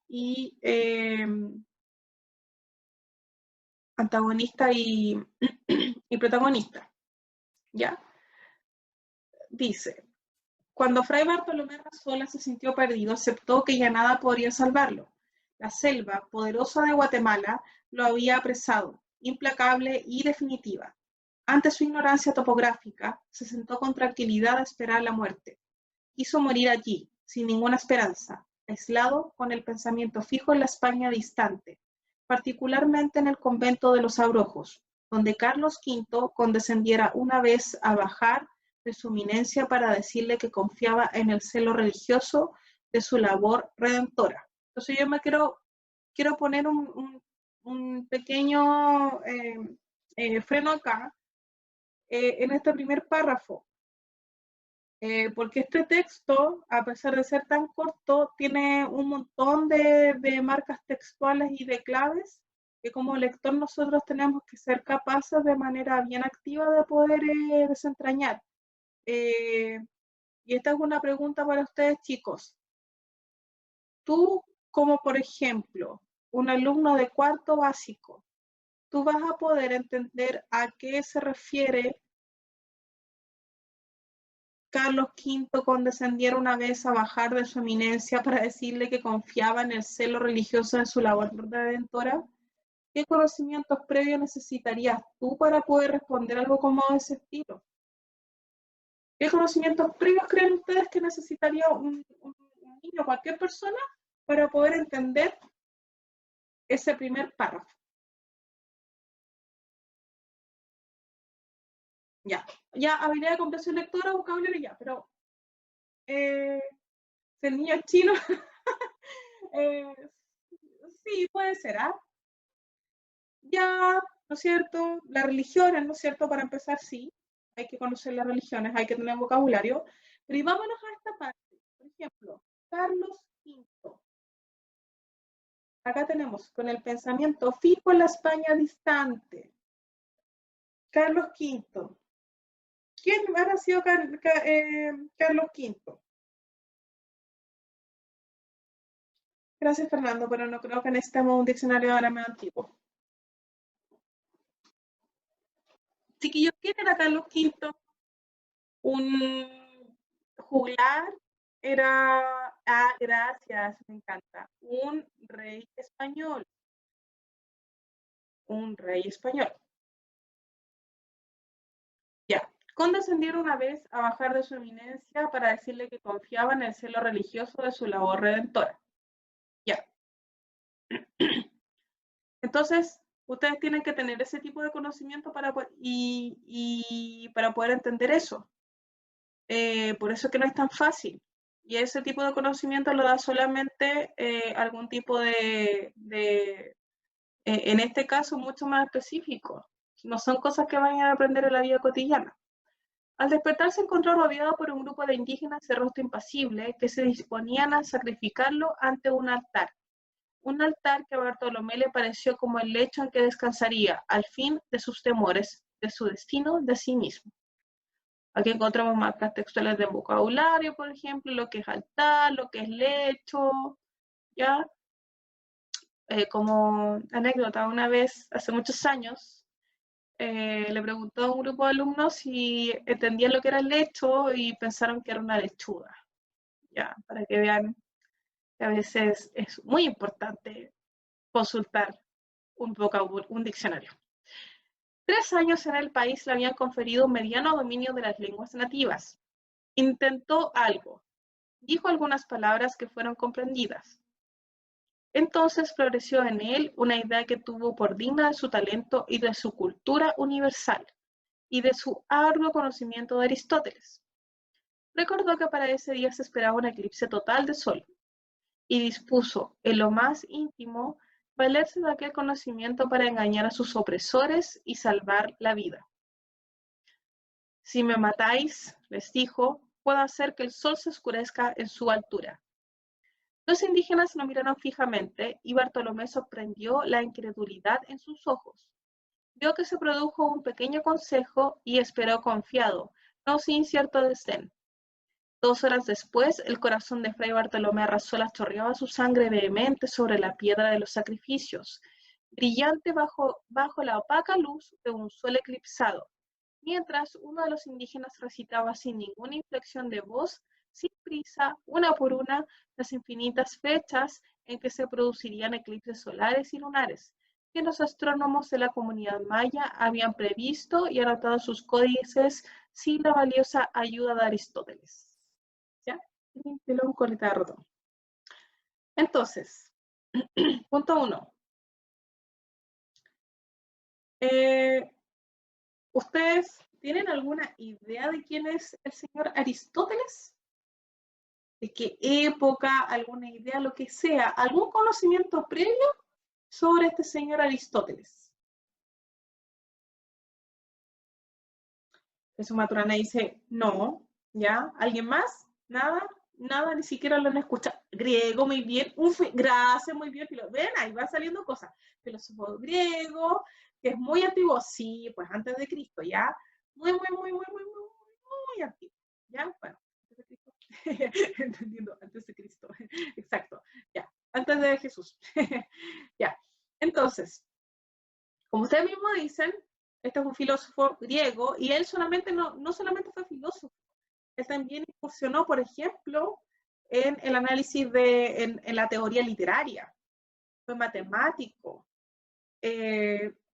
y antagonista y protagonista, ¿ya? Dice, cuando Fray Bartolomé Razola se sintió perdido, aceptó que ya nada podría salvarlo. La selva, poderosa de Guatemala, lo había apresado, implacable y definitiva. Ante su ignorancia topográfica, se sentó con tranquilidad a esperar la muerte. Quiso morir allí, sin ninguna esperanza, aislado, con el pensamiento fijo en la España distante, particularmente en el convento de los Abrojos, donde Carlos V condescendiera una vez a bajar de su eminencia para decirle que confiaba en el celo religioso de su labor redentora. Entonces yo me quiero poner un pequeño freno acá, en este primer párrafo, porque este texto, a pesar de ser tan corto, tiene un montón de marcas textuales y de claves que como lector nosotros tenemos que ser capaces de manera bien activa de poder desentrañar. Y esta es una pregunta para ustedes, chicos. Tú, como por ejemplo, un alumno de cuarto básico, tú vas a poder entender a qué se refiere Carlos V condescendiera una vez a bajar de su eminencia para decirle que confiaba en el celo religioso de su labor redentora. ¿Qué conocimientos previos necesitarías tú para poder responder algo como ese estilo? ¿Qué conocimientos previos creen ustedes que necesitaría un niño, cualquier persona, para poder entender ese primer párrafo? Ya, habilidad de comprensión lectora, vocabulario ya, pero si el niño es chino, sí, puede ser, ¿ah? Ya, ¿no es cierto? Las religiones, ¿no es cierto? Para empezar, sí, hay que conocer las religiones, hay que tener vocabulario, pero y vámonos a esta parte. Por ejemplo, Carlos V. Acá tenemos, con el pensamiento fijo en la España distante. Carlos V. ¿Quién habrá sido Carlos V? Gracias, Fernando, pero no creo que necesitemos un diccionario ahora más antiguo. Chiquillos, ¿quién era Carlos V? Un juglar era, gracias, me encanta, un rey español, un rey español. Ya, condescendieron una vez a bajar de su eminencia para decirle que confiaba en el celo religioso de su labor redentora. Ya. Entonces, ustedes tienen que tener ese tipo de conocimiento para para poder entender eso. Por eso es que no es tan fácil. Y ese tipo de conocimiento lo da solamente algún tipo en este caso, mucho más específico. No son cosas que vayan a aprender en la vida cotidiana. Al despertar se encontró rodeado por un grupo de indígenas de rostro impasible que se disponían a sacrificarlo ante un altar. Un altar que a Bartolomé le pareció como el lecho en que descansaría, al fin de sus temores, de su destino, de sí mismo. Aquí encontramos marcas textuales de vocabulario, por ejemplo, lo que es altar, lo que es lecho, ¿ya? Como anécdota, una vez, hace muchos años, le preguntó a un grupo de alumnos si entendían lo que era el lecho y pensaron que era una lechuga, ¿ya? Para que vean que a veces es muy importante consultar un diccionario. 3 años en el país le habían conferido un mediano dominio de las lenguas nativas. Intentó algo, dijo algunas palabras que fueron comprendidas. Entonces floreció en él una idea que tuvo por digna de su talento y de su cultura universal, y de su arduo conocimiento de Aristóteles. Recordó que para ese día se esperaba un eclipse total de sol, y dispuso, en lo más íntimo, valerse de aquel conocimiento para engañar a sus opresores y salvar la vida. Si me matáis, les dijo, puedo hacer que el sol se oscurezca en su altura. Los indígenas lo miraron fijamente y Bartolomé sorprendió la incredulidad en sus ojos. Vio que se produjo un pequeño consejo y esperó confiado, no sin cierto desdén. 2 horas después, el corazón de Fray Bartolomé Arrasola chorreaba su sangre vehemente sobre la piedra de los sacrificios, brillante bajo la opaca luz de un sol eclipsado, mientras uno de los indígenas recitaba sin ninguna inflexión de voz, sin prisa, una por una, las infinitas fechas en que se producirían eclipses solares y lunares, que los astrónomos de la comunidad maya habían previsto y anotado en sus códices sin la valiosa ayuda de Aristóteles. ¿Ya? De lo roto. Entonces, punto 1. ¿Ustedes tienen alguna idea de quién es el señor Aristóteles? ¿De qué época? ¿Alguna idea? Lo que sea. ¿Algún conocimiento previo sobre este señor Aristóteles? Jesús Maturana dice, no. ¿Ya? ¿Alguien más? ¿Nada? Nada, ni siquiera lo han escuchado. Griego, muy bien. Gracias, muy bien. Ven, ahí va saliendo cosas. Filósofo griego, que es muy antiguo. Sí, pues antes de Cristo, ¿ya? Muy antiguo. ¿Ya? Bueno, antes de Cristo. Entendiendo, antes de Cristo. Exacto. Ya, antes de Jesús. Ya. Entonces, como ustedes mismos dicen, este es un filósofo griego y él solamente no solamente fue filósofo, él también incursionó, por ejemplo, en el análisis en la teoría literaria. Fue matemático,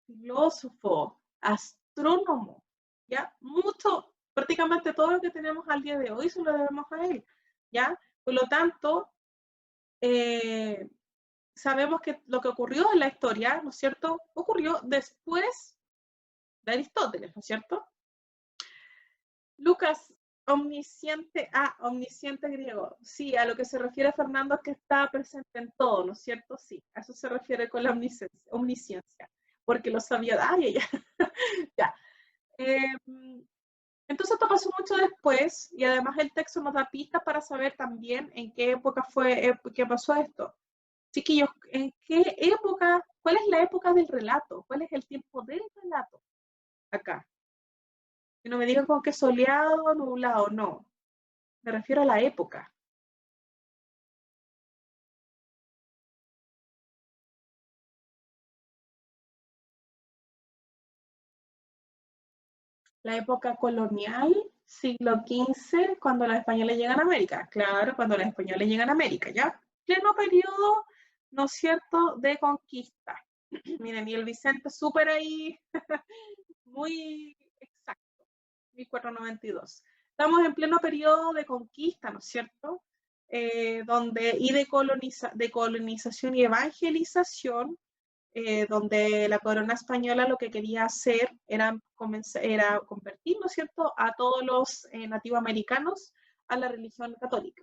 filósofo, astrónomo, ¿ya? Mucho, prácticamente todo lo que tenemos al día de hoy se lo debemos a él, ¿ya? Por lo tanto, sabemos que lo que ocurrió en la historia, ¿no es cierto?, ocurrió después de Aristóteles, ¿no es cierto? Lucas, omnisciente griego. Sí, a lo que se refiere Fernando es que está presente en todo, ¿no es cierto? Sí, a eso se refiere con la omnisciencia, porque lo sabía. Ay, ya. Ya. Entonces esto pasó mucho después y además el texto nos da pistas para saber también en qué época fue que pasó esto. Chiquillos, ¿en qué época, cuál es la época del relato? ¿Cuál es el tiempo del relato acá? Que no me digan con qué soleado, nublado, no. Me refiero a la época. La época colonial, siglo XV, cuando los españoles llegan a América. Claro, cuando los españoles llegan a América, ¿ya? Pleno periodo, ¿no es cierto?, de conquista. Miren, y el Vicente súper ahí, muy exacto, 1492. Estamos en pleno periodo de conquista, ¿no es cierto? De colonización y evangelización, donde la corona española lo que quería hacer era convertir, ¿no es cierto?, a todos los nativoamericanos a la religión católica.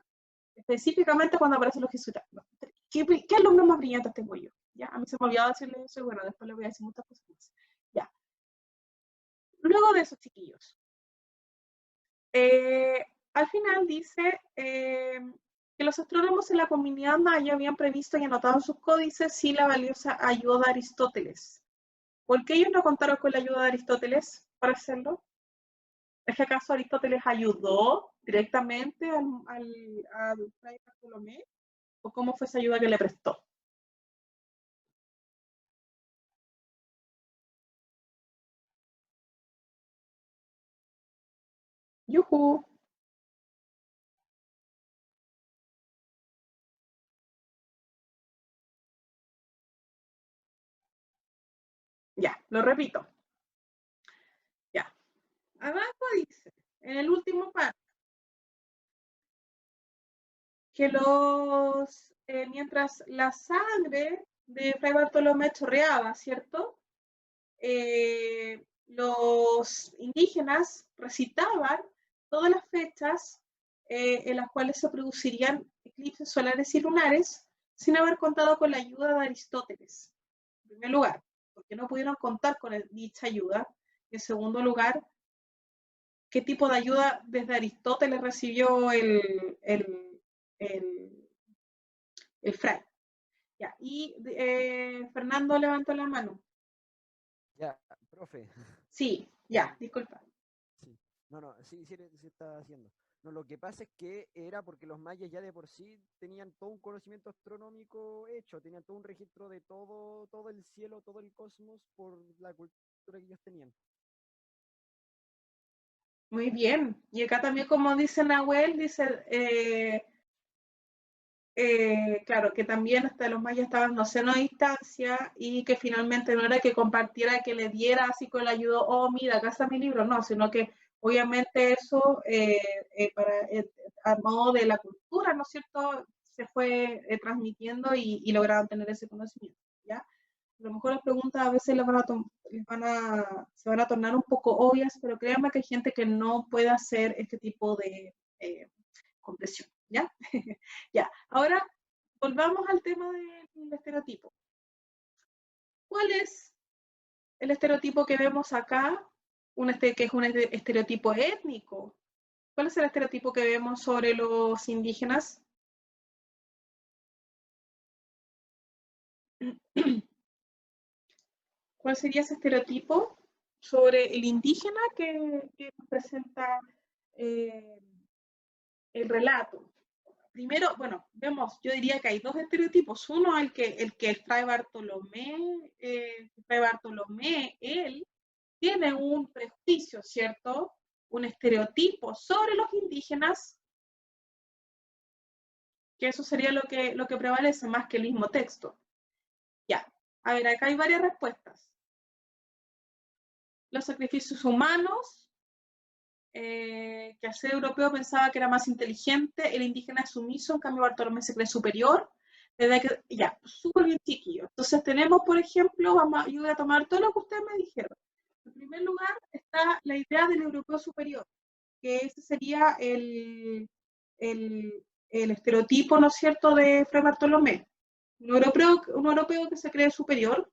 Específicamente cuando aparecen los jesuitas. ¿Qué alumnos más brillantes tengo yo? ¿Ya? A mí se me olvidaba decirle eso y bueno, después les voy a decir muchas cosas más. Ya. Luego de esos chiquillos, al final dice que los astrónomos en la comunidad maya habían previsto y anotado en sus códices sin la valiosa ayuda de Aristóteles. ¿Por qué ellos no contaron con la ayuda de Aristóteles para hacerlo? ¿Es que acaso Aristóteles ayudó directamente al Fray Bartolomé? ¿O cómo fue esa ayuda que le prestó? ¡Yujú! Ya, lo repito. Ya. Abajo dice, en el último párrafo, que mientras la sangre de Fray Bartolomé chorreaba, ¿cierto? Los indígenas recitaban todas las fechas en las cuales se producirían eclipses solares y lunares sin haber contado con la ayuda de Aristóteles. En primer lugar, porque no pudieron contar con dicha ayuda. En segundo lugar, ¿qué tipo de ayuda desde Aristóteles recibió el fray? Ya. Y Fernando levantó la mano. Ya, profe. Sí, ya, disculpa. Sí. No, sí está haciendo. No, lo que pasa es que era porque los mayas ya de por sí tenían todo un conocimiento astronómico hecho, tenían todo un registro de todo el cielo, todo el cosmos por la cultura que ellos tenían. Muy bien. Y acá también, como dice Nahuel, dice, claro, que también hasta los mayas estaban en océano a distancia y que finalmente no era que compartiera, que le diera así con la ayuda, oh, mira, acá está mi libro, no, sino que obviamente eso, a modo de la cultura, ¿no es cierto?, se fue transmitiendo y lograron tener ese conocimiento, ¿ya? A lo mejor las preguntas a veces se van a tornar un poco obvias, pero créanme que hay gente que no puede hacer este tipo de compresión, ¿ya? Ya, ahora volvamos al tema del estereotipo. ¿Cuál es el estereotipo que vemos acá? Que es un estereotipo étnico. ¿Cuál es el estereotipo que vemos sobre los indígenas? ¿Cuál sería ese estereotipo sobre el indígena que nos presenta eh, el relato? Primero, bueno, vemos, yo diría que hay dos estereotipos. Uno, el que Fray Bartolomé, él tiene un prejuicio, ¿cierto? Un estereotipo sobre los indígenas, que eso sería lo que prevalece más que el mismo texto. Ya, a ver, acá hay varias respuestas. Los sacrificios humanos, que al ser europeo pensaba que era más inteligente, el indígena es sumiso, en cambio Bartolomé se cree superior. Ya, súper bien, chiquillo. Entonces tenemos, por ejemplo, yo voy a tomar todo lo que ustedes me dijeron. En primer lugar está la idea del europeo superior, que ese sería el estereotipo, ¿no es cierto?, de Fray Bartolomé. Un europeo que se cree superior,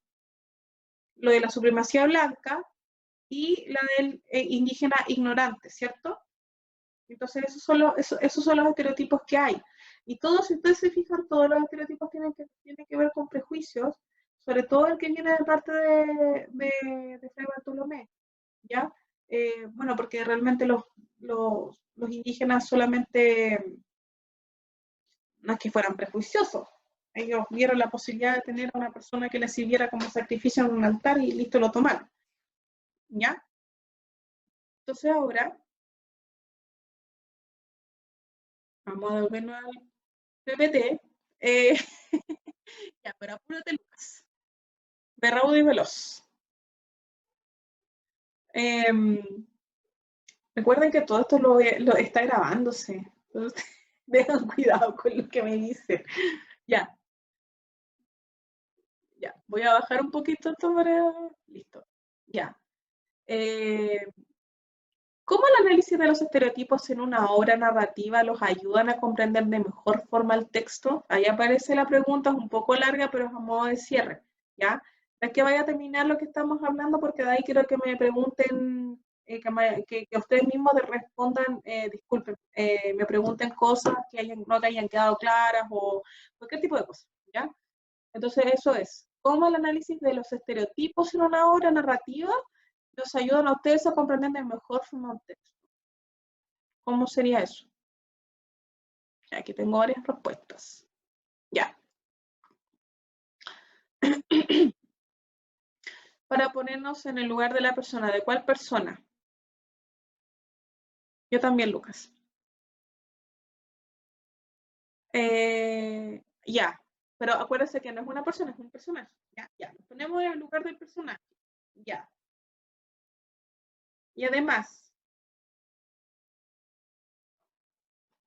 lo de la supremacía blanca y la del indígena ignorante, ¿cierto? Entonces esos son los estereotipos que hay. Y todos, si ustedes se fijan, todos los estereotipos tienen que ver con prejuicios, sobre todo el que viene de parte de Fray Bartolomé, ¿ya? Bueno, porque realmente los indígenas solamente, no es que fueran prejuiciosos, ellos vieron la posibilidad de tener a una persona que les sirviera como sacrificio en un altar y listo, lo tomaron, ¿ya? Entonces ahora, vamos a devolvernos al PPT. Ya, pero apúrate, Lucas. De raudo y veloz. Recuerden que todo esto lo está grabándose. Entonces, tengan cuidado con lo que me dicen. Ya, ya. Voy a bajar un poquito esto para... Listo. Ya. Eh, ¿Cómo el análisis de los estereotipos en una obra narrativa los ayudan a comprender de mejor forma el texto? Ahí aparece la pregunta, es un poco larga, pero es a modo de cierre, ¿ya? No es que vaya a terminar lo que estamos hablando, porque de ahí quiero que me pregunten, que ustedes mismos respondan, disculpen, me pregunten cosas no te hayan quedado claras o cualquier tipo de cosas, ¿ya? Entonces eso es, ¿cómo el análisis de los estereotipos en una obra narrativa los ayudan a ustedes a comprender de mejor forma un texto? ¿Cómo sería eso? Aquí tengo varias respuestas. Ya. Para ponernos en el lugar de la persona. ¿De cuál persona? Yo también, Lucas. Ya. Pero acuérdense que no es una persona, es un personaje. Ya, ya. Nos ponemos en el lugar del personaje. Ya. Y además,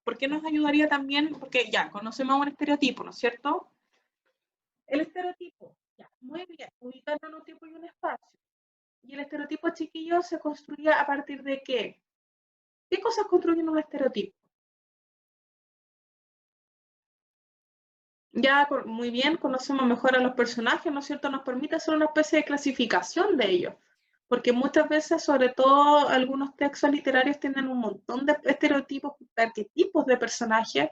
¿por qué nos ayudaría también? Porque ya, conocemos un estereotipo, ¿no es cierto? El estereotipo, ya, muy bien, ubicarlo en un tiempo y un espacio. Y el estereotipo, chiquillo, se construía a partir de qué? ¿Qué cosas construyen un estereotipo? Ya muy bien, conocemos mejor a los personajes, ¿no es cierto? Nos permite hacer una especie de clasificación de ellos, porque muchas veces, sobre todo algunos textos literarios, tienen un montón de estereotipos, arquetipos de personajes,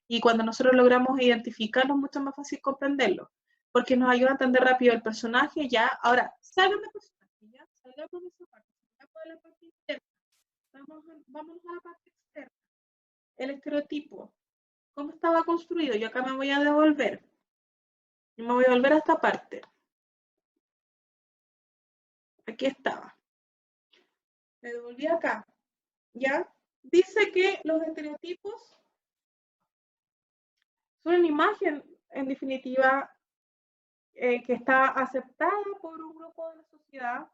y cuando nosotros logramos identificarlos, es mucho más fácil comprenderlos, porque nos ayuda a entender rápido el personaje. Ya, ahora, salgan de personaje, ya, salgamos de esa parte, salgamos de la parte interna, vamos a la parte externa. el estereotipo, ¿cómo estaba construido? Yo acá me voy a devolver. Y me voy a volver a esta parte. Aquí estaba. Me devolví acá. ¿Ya? Dice que los estereotipos son una imagen, en definitiva, que está aceptada por un grupo de la sociedad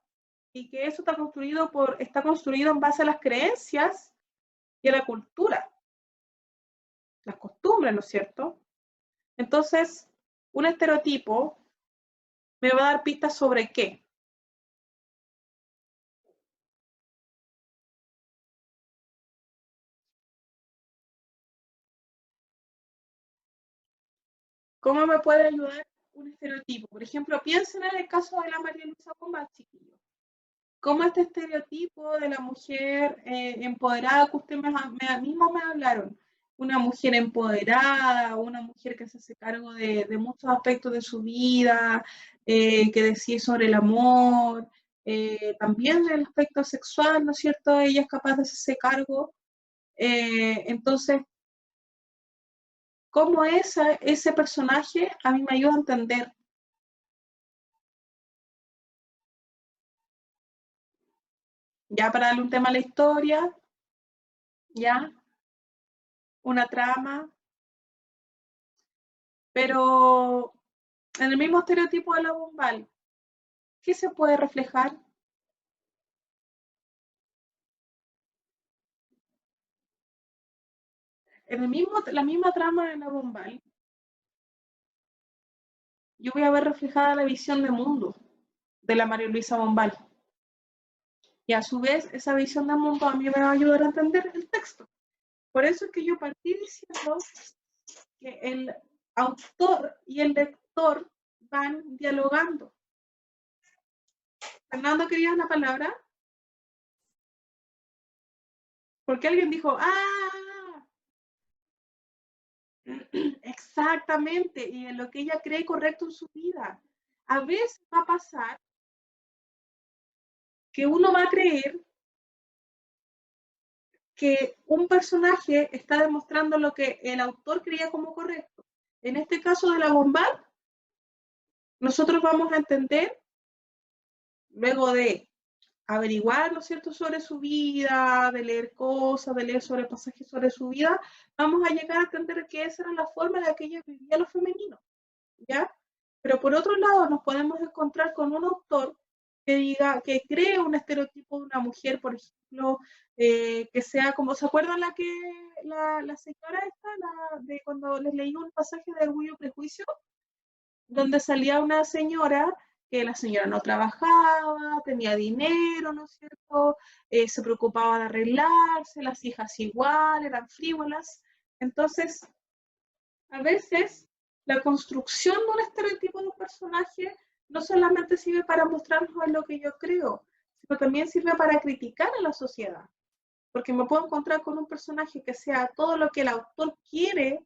y que eso está construido en base a las creencias y a la cultura, las costumbres, ¿no es cierto? Entonces, un estereotipo me va a dar pistas sobre qué. ¿Cómo me puede ayudar un estereotipo? Por ejemplo, piensen en el caso de la María Luisa Pombal, chiquillos. ¿Cómo este estereotipo de la mujer empoderada que ustedes mismos me hablaron? Una mujer empoderada, una mujer que se hace cargo de muchos aspectos de su vida, que decide sobre el amor, también el aspecto sexual, ¿no es cierto? Ella es capaz de hacerse cargo. Entonces, ¿cómo ese personaje a mí me ayuda a entender? Ya para darle un tema a la historia, ya, una trama, pero en el mismo estereotipo de la Bombal, ¿qué se puede reflejar? En la misma trama de la Bombal, yo voy a ver reflejada la visión de mundo de la María Luisa Bombal. Y a su vez, esa visión de mundo a mí me va a ayudar a entender el texto. Por eso es que yo partí diciendo que el autor y el lector van dialogando. Fernando, ¿querías la palabra? Porque alguien dijo, ¡ah! Exactamente, y en lo que ella cree correcto en su vida. A veces va a pasar que uno va a creer que un personaje está demostrando lo que el autor creía como correcto. En este caso de la Bombard, nosotros vamos a entender, luego de averiguar, ¿no es cierto?, sobre su vida, de leer cosas, de leer sobre pasajes sobre su vida, vamos a llegar a entender que esa era la forma en la que ella vivía lo femenino, ¿ya? Pero por otro lado, nos podemos encontrar con un autor que diga, que cree un estereotipo de una mujer, por ejemplo, que sea como, ¿se acuerdan la señora esta, de cuando les leí un pasaje de Orgullo y Prejuicio? Donde salía una señora que la señora no trabajaba, tenía dinero, ¿no es cierto? Se preocupaba de arreglarse, las hijas igual, eran frívolas. Entonces, a veces la construcción de un estereotipo de un personaje no solamente sirve para mostrarnos lo que yo creo, sino también sirve para criticar a la sociedad. Porque me puedo encontrar con un personaje que sea todo lo que el autor quiere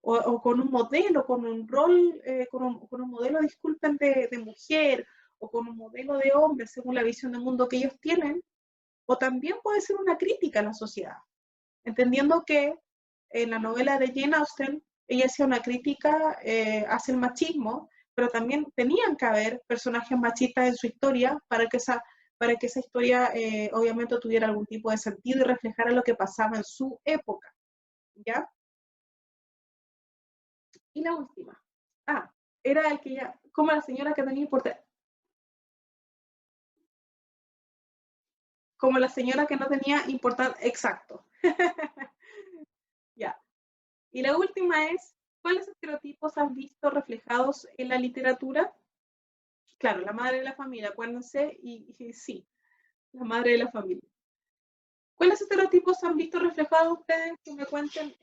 o con un modelo, con un rol, con un modelo, disculpen, de mujer o con un modelo de hombre según la visión del mundo que ellos tienen, o también puede ser una crítica a la sociedad, entendiendo que en la novela de Jane Austen ella hacía una crítica hacia el machismo, pero también tenían que haber personajes machistas en su historia para que esa historia obviamente tuviera algún tipo de sentido y reflejara lo que pasaba en su época, ¿ya? Y la última. Ah, era el que ya, como la señora que tenía importancia, como la señora que no tenía importancia, exacto. Ya. Y la última es, ¿cuáles estereotipos has visto reflejados en la literatura? Claro, la madre de la familia, acuérdense, y sí, la madre de la familia. ¿Cuáles estereotipos han visto reflejados ustedes que me cuenten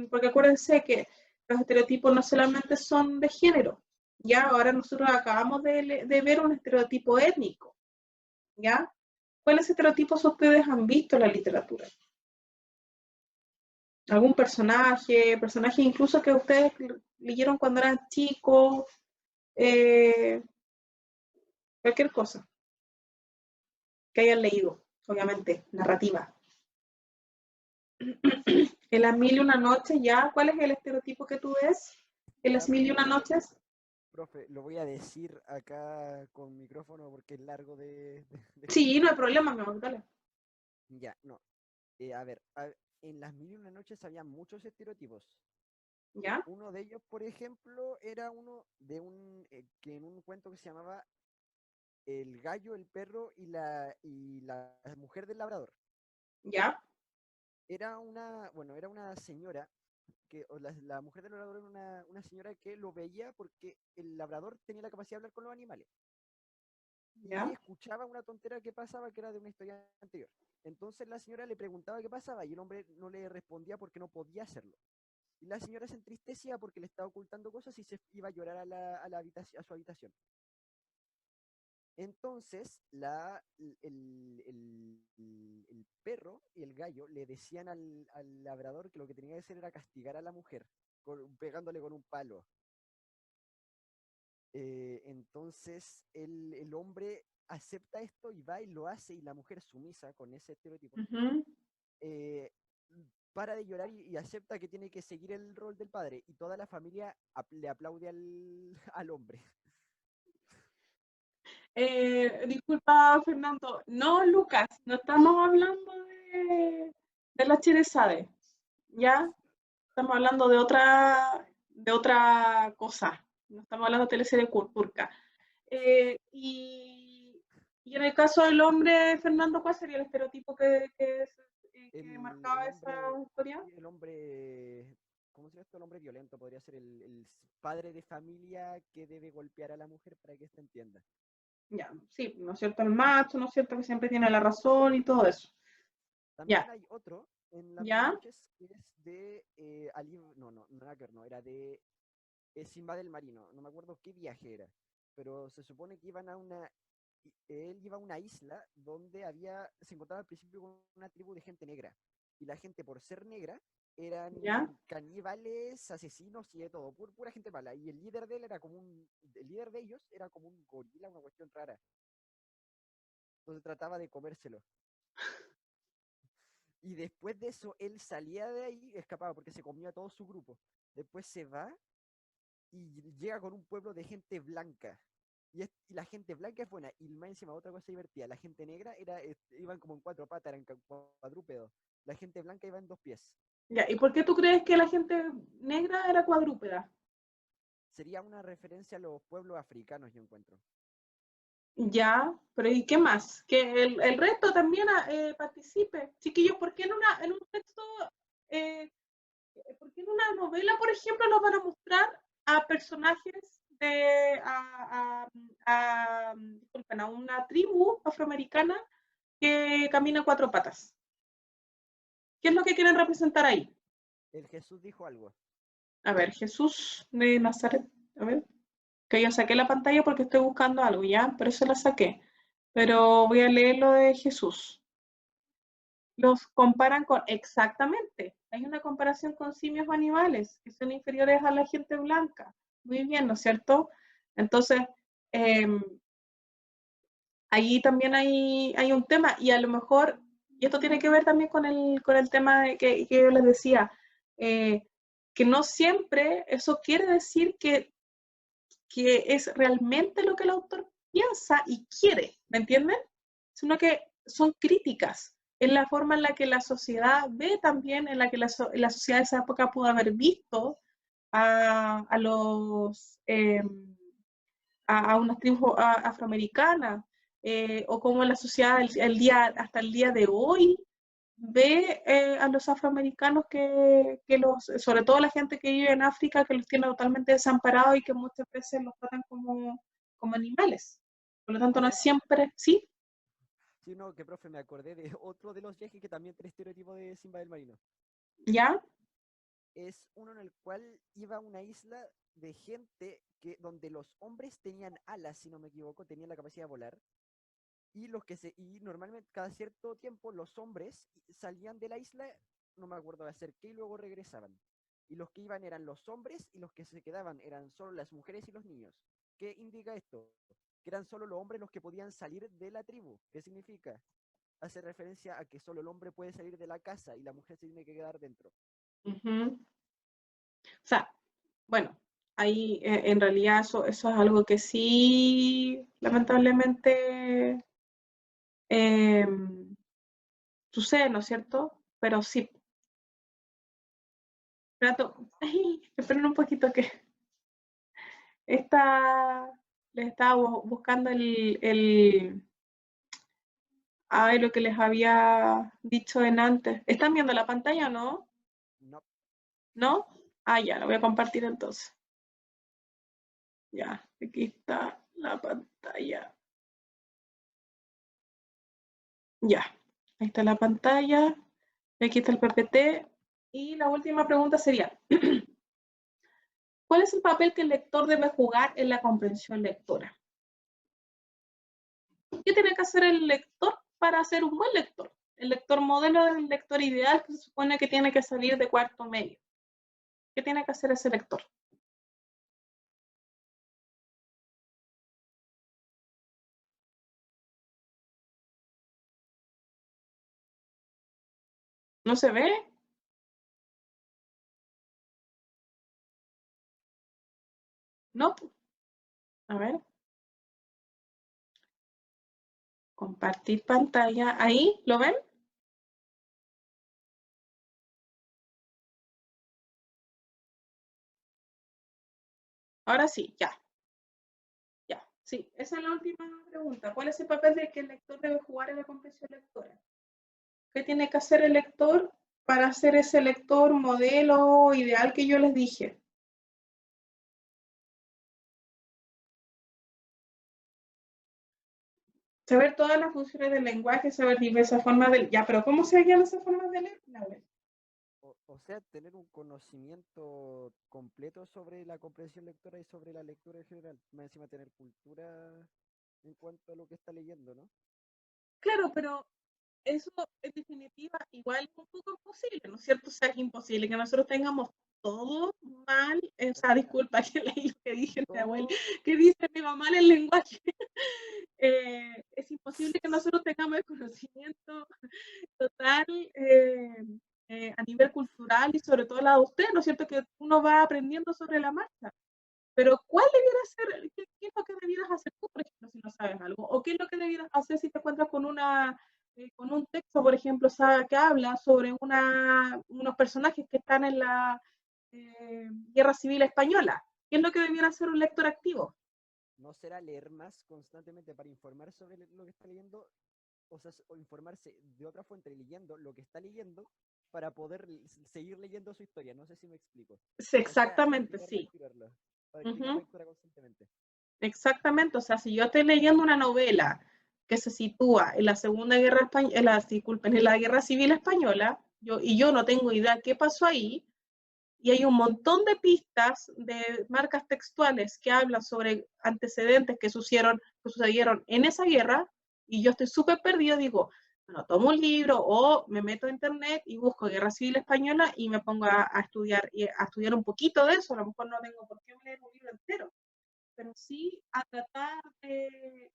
porque acuérdense que los estereotipos no solamente son de género, ya ahora nosotros acabamos de ver un estereotipo étnico, ¿ya? ¿Cuáles estereotipos ustedes han visto en la literatura? ¿Algún personaje incluso que ustedes leyeron cuando eran chicos? Eh, Cualquier cosa que hayan leído, obviamente, narrativa. En las mil y una noches, ya, ¿cuál es el estereotipo que tú ves en Ya, las mil y una noches? profe, lo voy a decir acá con micrófono porque es largo de Sí, no hay explicar. problema, mi amor, dale. Ya, no. A ver, en las mil y una noches había muchos estereotipos. ¿Ya? Uno de ellos, por ejemplo, era uno de que en un cuento que se llamaba El gallo, el perro y la mujer del labrador. ¿Ya? Era una señora o la mujer del labrador era una señora que lo veía porque el labrador tenía la capacidad de hablar con los animales y ¿Ya? escuchaba una tontera que pasaba que era de una historia anterior. Entonces la señora le preguntaba qué pasaba y el hombre no le respondía porque no podía hacerlo. Y la señora se entristecía porque le estaba ocultando cosas y se iba a llorar a su habitación. Entonces, el perro y el gallo le decían al labrador que lo que tenía que hacer era castigar a la mujer, pegándole con un palo. Entonces, el hombre acepta esto y va y lo hace, y la mujer sumisa con ese estereotipo, Ujú. eh, para de llorar y acepta que tiene que seguir el rol del padre, y toda la familia le aplaude al hombre. Disculpa, Fernando. No, Lucas, no estamos hablando de la Cherezade, ¿ya? Estamos hablando de otra cosa. No estamos hablando de teleserie turca. Y en el caso del hombre, Fernando, ¿cuál sería el estereotipo que marcaba El esa hombre, historia? sí, ¿cómo se llama esto? El hombre violento podría ser el padre de familia que debe golpear a la mujer para que ésta entienda. Ya, sí, ¿no es cierto? El macho, ¿no es cierto? Que siempre tiene la razón y todo eso. Ya, También hay otro en Las Mil ya, Noches que es de Ali, no, nada que ver, no, era de Simba del Marino, no me acuerdo qué viaje era, pero se supone que él iba a una isla donde se encontraba al principio con una tribu de gente negra, y la gente por ser negra ya. eran caníbales, asesinos y de todo, pura gente mala, y el líder de ellos era como un gorila, una cuestión rara, entonces trataba de comérselo. Y después de eso, él salía de ahí, escapaba porque se comió a todo su grupo. Después se va y llega con un pueblo de gente blanca. Y la gente blanca es buena. Y más encima, otra cosa divertida, la gente negra iban como en cuatro patas, eran cuadrúpedos. La gente blanca iba en dos pies. Ya, ¿y por qué tú crees que la gente negra era cuadrúpeda? Sería una referencia a los pueblos africanos, yo encuentro. Ya, pero ¿y qué más? Que el resto también participe. Chiquillos, ¿por qué en un texto, eh, por qué en una novela, por ejemplo, nos van a mostrar a personajes disculpen, a una tribu afroamericana que camina a cuatro patas? ¿Qué es lo que quieren representar ahí? El Jesús dijo algo. A ver, Jesús de Nazaret. A ver, que yo saqué la pantalla porque estoy buscando algo, ¿ya? Pero eso la saqué. Pero voy a leer lo de Jesús. Los comparan con, exactamente, hay una comparación con simios o animales que son inferiores a la gente blanca. Muy bien, ¿no es cierto? Entonces, eh, ahí también hay un tema y a lo mejor, y esto tiene que ver también con el tema que yo les decía, eh, que no siempre eso quiere decir que es realmente lo que el autor piensa y quiere, ¿me entienden? Sino que son críticas, en la forma en la que la sociedad ve también, en la que la sociedad de esa época pudo haber visto a los a unas tribus afroamericanas, o cómo la sociedad hasta el día de hoy ve a los afroamericanos sobre todo la gente que vive en África, que los tiene totalmente desamparados y que muchas veces los tratan como animales. Por lo tanto, no es Ahora, siempre, ¿sí? sí, no, que profe, me acordé de otro de los viajes que también tiene estereotipo de Simba del Marino. ¿Ya? Es uno en el cual iba a una isla de gente donde los hombres tenían alas, si no me equivoco, tenían la capacidad de volar, y normalmente cada cierto tiempo los hombres salían de la isla, no me acuerdo de hacer qué, y luego regresaban. Y los que iban eran los hombres y los que se quedaban eran solo las mujeres y los niños. ¿Qué indica esto? Que eran solo los hombres los que podían salir de la tribu. ¿Qué significa? hace referencia a que solo el hombre puede salir de la casa y la mujer se tiene que quedar dentro. Ujú. O sea, bueno, ahí en realidad eso es algo que sí, lamentablemente, eh, sucede, ¿no es cierto? Pero sí, trato, ay, esperen un poquito que esta, les estaba buscando a ver lo que les había dicho en antes. ¿Están viendo la pantalla o no? No, ¿No? Ah, ya, la voy a compartir entonces. Ya, aquí está la pantalla. Ya, ahí está la pantalla. Aquí está el PPT. Y la última pregunta sería, ¿cuál es el papel que el lector debe jugar en la comprensión lectora? ¿Qué tiene que hacer el lector para ser un buen lector? El lector modelo es el lector ideal que se supone que tiene que salir de cuarto medio. ¿Qué tiene que hacer ese lector? ¿No se ve? No. A ver. Compartir pantalla. Ahí, ¿lo ven? Ahora sí, ya. Ya. Sí, esa es la última pregunta. ¿Cuál es el papel de que el lector debe jugar en la comprensión lectora? ¿Qué tiene que hacer el lector para ser ese lector modelo ideal que yo les dije? Saber todas las funciones del lenguaje, saber diversas formas de... Ya, pero ¿cómo se hallan esas formas de leer? o sea, tener un conocimiento completo sobre la comprensión lectora y sobre la lectura en general. Más encima tener cultura en cuanto a lo que está leyendo, ¿no? Claro, pero eso en definitiva igual es un poco imposible, ¿no es cierto? O sea, es imposible que nosotros tengamos todo mal, o sea, disculpa que leí lo que dije mi abuela, Todo, que dice mi mamá en el lenguaje. Es imposible que nosotros tengamos el conocimiento total a nivel cultural y sobre todo la de usted, ¿no es cierto? Que uno va aprendiendo sobre la marcha. Pero ¿cuál debiera ser, qué es lo que debieras hacer tú, por ejemplo, si no sabes algo? ¿O qué es lo que debieras hacer si te encuentras con un texto, por ejemplo, que habla sobre unos personajes que están en la Guerra Civil Española? ¿Qué es lo que debiera hacer un lector activo? no será leer más constantemente para informar sobre lo que está leyendo, o sea, o informarse de otra fuente leyendo lo que está leyendo para poder seguir leyendo su historia. No sé si me explico. Sí, O sea, exactamente, sí. practicar Ujú. lectura constantemente. Exactamente, o sea, si yo estoy leyendo una novela que se sitúa en la Segunda Guerra Española, disculpen, en la Guerra Civil Española, yo no tengo idea qué pasó ahí, y hay un montón de pistas de marcas textuales que hablan sobre antecedentes que sucedieron en esa guerra, y yo estoy súper perdido, digo, bueno, tomo un libro o me meto a internet y busco Guerra Civil Española y me pongo a estudiar un poquito de eso, a lo mejor no tengo por qué leer un libro entero, pero sí a tratar de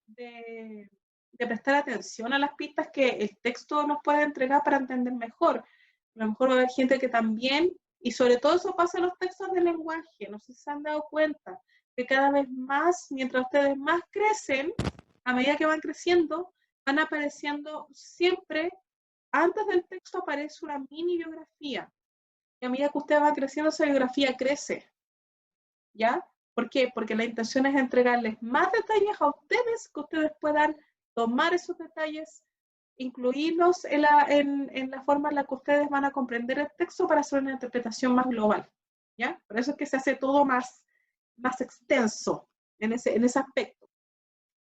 prestar atención a las pistas que el texto nos puede entregar para entender mejor. A lo mejor va a haber gente que también, y sobre todo eso pasa en los textos de lenguaje, no sé si se han dado cuenta, que cada vez más, mientras ustedes más crecen, a medida que van creciendo, van apareciendo siempre, antes del texto aparece una mini biografía, y a medida que usted va creciendo, esa biografía crece. ¿Ya? ¿Por qué? Porque la intención es entregarles más detalles a ustedes que ustedes puedan tomar esos detalles, incluirlos en la forma en la que ustedes van a comprender el texto para hacer una interpretación más global. ¿Ya? Por eso es que se hace todo más extenso en ese aspecto.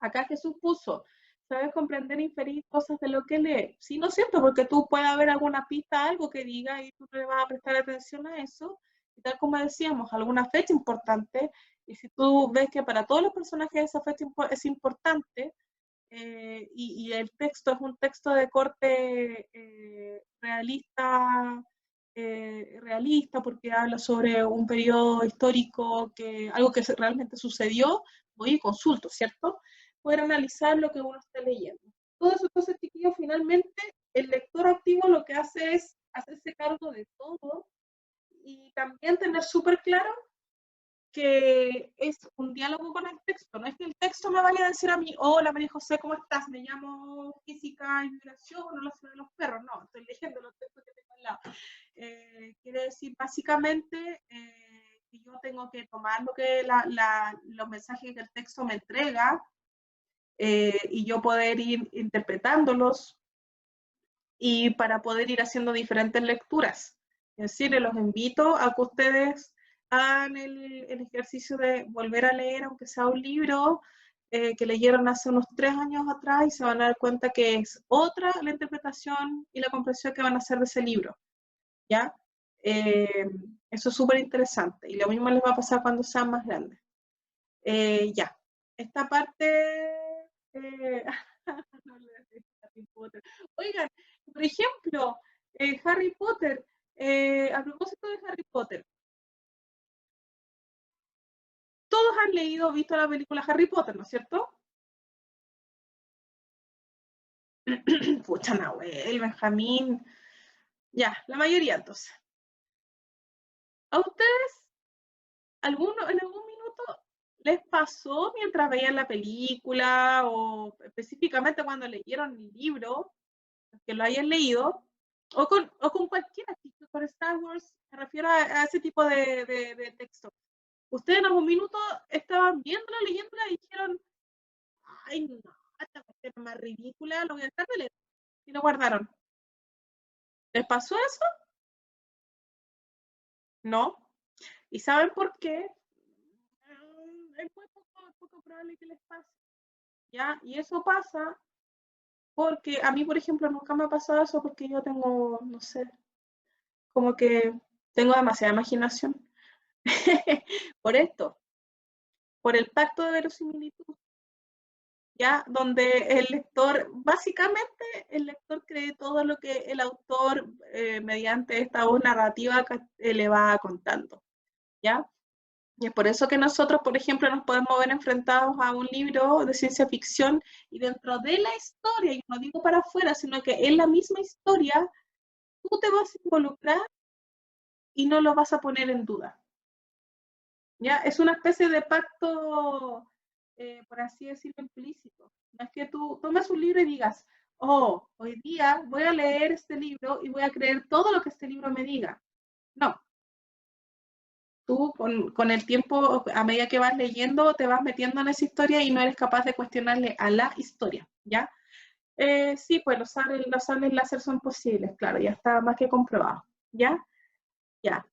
Acá Jesús puso, ¿sabes comprender e inferir cosas de lo que lee? Sí, no es cierto, porque tú puedes haber alguna pista, algo que diga y tú le vas a prestar atención a eso. Y tal como decíamos, alguna fecha importante, y si tú ves que para todos los personajes esa fecha es importante, y el texto es un texto de corte realista porque habla sobre un periodo histórico, algo que realmente sucedió, voy y consulto, ¿cierto? Poder analizar lo que uno está leyendo. todo eso. Entonces, chiquillos, finalmente, el lector activo lo que hace es hacerse cargo de todo y también tener súper claro que es un diálogo con el texto. No es que el texto me vaya a decir a mí, hola María José, ¿cómo estás? Me llamo Física y Vibración, o la ciudad de los perros. No, estoy leyendo los textos que tengo al lado. Quiere decir, básicamente, que yo tengo que tomar lo que los mensajes que el texto me entrega y yo poder ir interpretándolos y para poder ir haciendo diferentes lecturas. Es decir, los invito a que ustedes hagan el ejercicio de volver a leer, aunque sea un libro que leyeron hace unos 3 años atrás, y se van a dar cuenta que es otra la interpretación y la comprensión que van a hacer de ese libro. ¿Ya? Eso es súper interesante. Y lo mismo les va a pasar cuando sean más grandes. Ya. Esta parte... no le decía Harry Potter. Oigan, por ejemplo, Harry Potter, a propósito de Harry Potter, todos han leído o visto la película Harry Potter, ¿no es cierto? Pucha, Nahuel, Benjamín, ya, la mayoría entonces. ¿A ustedes en algún minuto les pasó mientras veían la película o específicamente cuando leyeron el libro, que lo hayan leído, o con cualquiera, con Star Wars, me refiero a ese tipo de texto? Ustedes en algún minuto estaban viéndola, leyéndola y dijeron, ay, no, esta cuestión es más ridícula, lo voy a dejar de leer. Y lo guardaron. ¿Les pasó eso? No. ¿Y saben por qué? Es muy poco probable que les pase. ¿Ya? Y eso pasa porque a mí, por ejemplo, nunca me ha pasado eso porque yo tengo, no sé, como que tengo demasiada imaginación. Por esto, por el pacto de verosimilitud, ¿ya? Donde el lector, básicamente, el lector cree todo lo que el autor, mediante esta voz narrativa, le va contando, ¿ya? Y es por eso que nosotros, por ejemplo, nos podemos ver enfrentados a un libro de ciencia ficción y dentro de la historia, y no digo para afuera, sino que en la misma historia, tú te vas a involucrar y no lo vas a poner en duda. ¿Ya? Es una especie de pacto, por así decirlo, implícito. No es que tú tomes un libro y digas, oh, hoy día voy a leer este libro y voy a creer todo lo que este libro me diga. No, tú con el tiempo, a medida que vas leyendo, te vas metiendo en esa historia y no eres capaz de cuestionarle a la historia, ¿ya? Sí, pues los sables láser son posibles, claro, ya está más que comprobado, ¿ya? Ya.